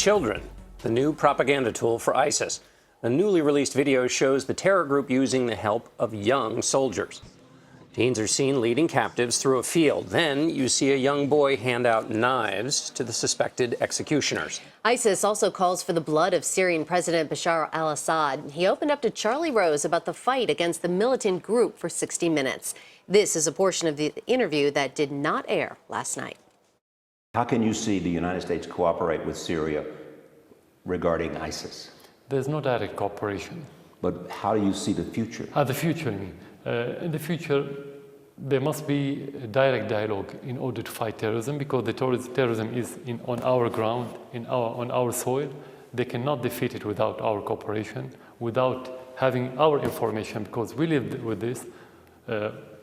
children, the new propaganda tool for ISIS. A newly released video shows the terror group using the help of young soldiers. Teens are seen leading captives through a field. Then you see a young boy hand out knives to the suspected executioners. ISIS also calls for the blood of Syrian President Bashar Al-Assad. He opened up to Charlie Rose about the fight against the militant group for 60 minutes. This is a portion of the interview that did not air last night. How can you see the United States cooperate with Syria regarding ISIS? There's no direct cooperation. But how do you see the future? The future, I mean. In the future, there must be a direct dialogue in order to fight terrorism, because the terrorism is on our ground, on our soil. They cannot defeat it without our cooperation, without having our information, because we live with this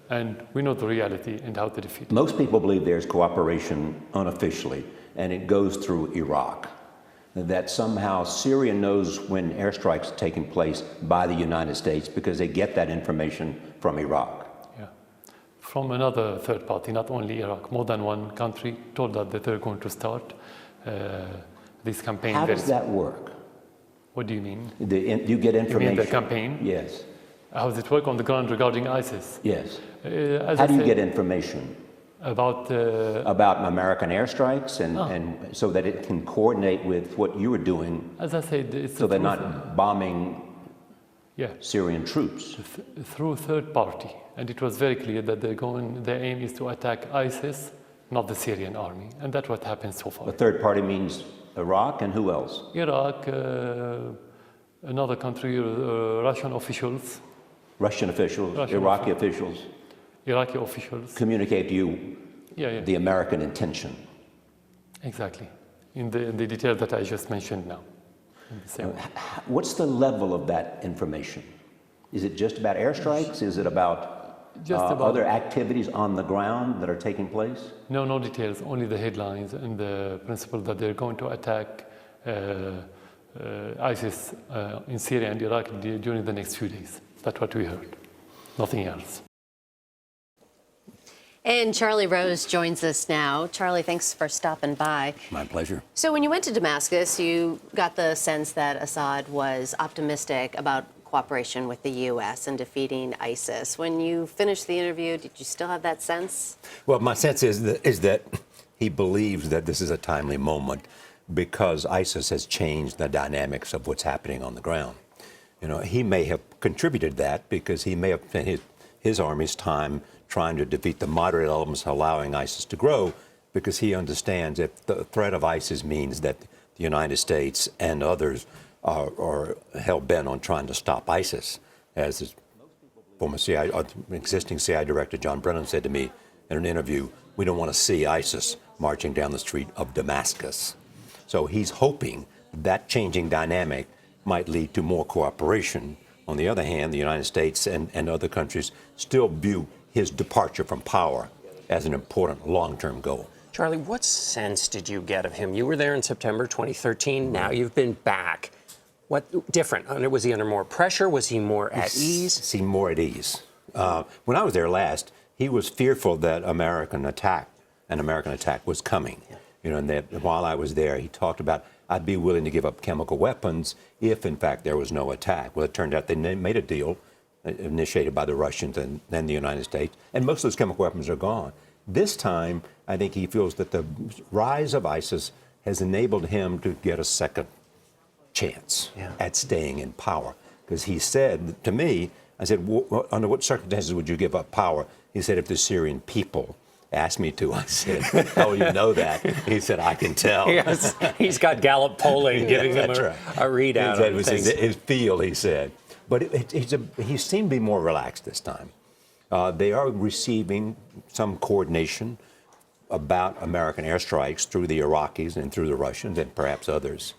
and we know the reality and how to defeat it. Most people believe there's cooperation unofficially, and it goes through Iraq. That somehow Syria knows when airstrikes are taking place by the United States because they get that information from Iraq. Yeah, from another third party, not only Iraq. More than one country told us that they're going to start this campaign. How does that work? What do you mean? You get information? You mean the campaign? Yes. How does it work on the ground regarding ISIS? Yes. How do you get information? About American airstrikes and so that it can coordinate with what you are doing. As I said, it's so they're not bombing Syrian troops. Through third party. And it was very clear that their aim is to attack ISIS, not the Syrian army. And that's what happened so far. The third party means Iraq and who else? Iraq, another country, Russian officials. Russian officials, Iraqi officials. Iraqi officials communicate to you the American intention. Exactly, in the detail that I just mentioned now. What's the level of that information? Is it just about airstrikes? Is it about other activities on the ground that are taking place? No details, only the headlines and the principle that they're going to attack ISIS in Syria and Iraq during the next few days. That's what we heard, nothing else. And Charlie Rose joins us now. Charlie, thanks for stopping by. My pleasure. So when you went to Damascus, you got the sense that Assad was optimistic about cooperation with the U.S. in defeating ISIS. When you finished the interview, did you still have that sense? Well, my sense is that he believes that this is a timely moment because ISIS has changed the dynamics of what's happening on the ground. You know, he may have contributed that because he may have spent his army's time trying to defeat the moderate elements, allowing ISIS to grow, because he understands that the threat of ISIS means that the United States and others are hell-bent on trying to stop ISIS. As his former existing CIA director John Brennan said to me in an interview, we don't want to see ISIS marching down the street of Damascus. So he's hoping that changing dynamic might lead to more cooperation. On the other hand, the United States and other countries still view his departure from power as an important long-term goal. Charlie, what sense did you get of him? You were there in September 2013. Now you've been back. What different? Was he under more pressure? Was he more at ease? He seemed more at ease. When I was there last, he was fearful that an American attack was coming. Yeah. You know, and that while I was there, he talked about, I'd be willing to give up chemical weapons if, in fact, there was no attack. Well, it turned out they made a deal initiated by the Russians and then the United States, and most of those chemical weapons are gone. This time, I think he feels that the rise of ISIS has enabled him to get a second chance at staying in power. Because he said to me, I said, under what circumstances would you give up power? He said, if the Syrian people asked me to. I said, how will you know that? He said, I can tell. Yes, he's got Gallup polling giving him a readout. He said, it was his feel, he said. But he seemed to be more relaxed this time. They are receiving some coordination about American airstrikes through the Iraqis and through the Russians and perhaps others.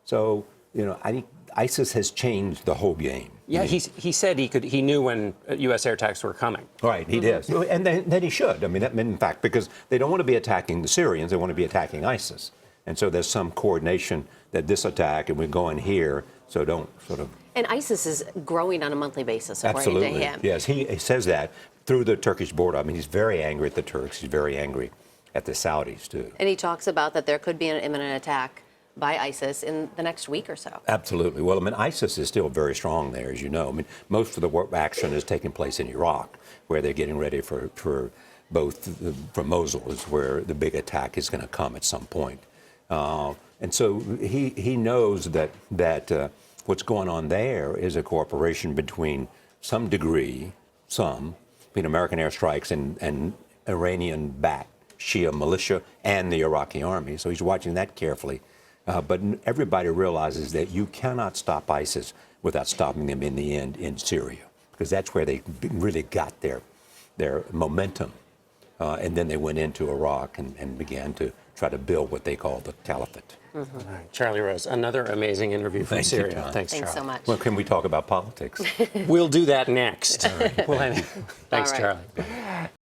So, you know, I think ISIS has changed the whole game. Yeah, he said he knew when U.S. air attacks were coming. Right, he does. And then he should. I mean, in fact, because they don't want to be attacking the Syrians, they want to be attacking ISIS. And so there's some coordination that this attack, and we're going here, so don't sort of... And ISIS is growing on a monthly basis, according to him. Yes, he says that through the Turkish border. I mean, he's very angry at the Turks. He's very angry at the Saudis, too. And he talks about that there could be an imminent attack by ISIS in the next week or so. Absolutely. Well, I mean, ISIS is still very strong there, as you know. I mean, most of the action is taking place in Iraq, where they're getting ready for Mosul, is where the big attack is going to come at some point. And so he knows that what's going on there is a cooperation between some degree, between American airstrikes and Iranian-backed Shia militia and the Iraqi army. So he's watching that carefully. But everybody realizes that you cannot stop ISIS without stopping them in the end in Syria, because that's where they really got their momentum. And then they went into Iraq and began to try to build what they call the caliphate. Mm-hmm. All right. Charlie Rose, another amazing interview from Syria. Thanks, Charlie. so much. Well, can we talk about politics? We'll do that next. All right. Thanks, All right. Charlie.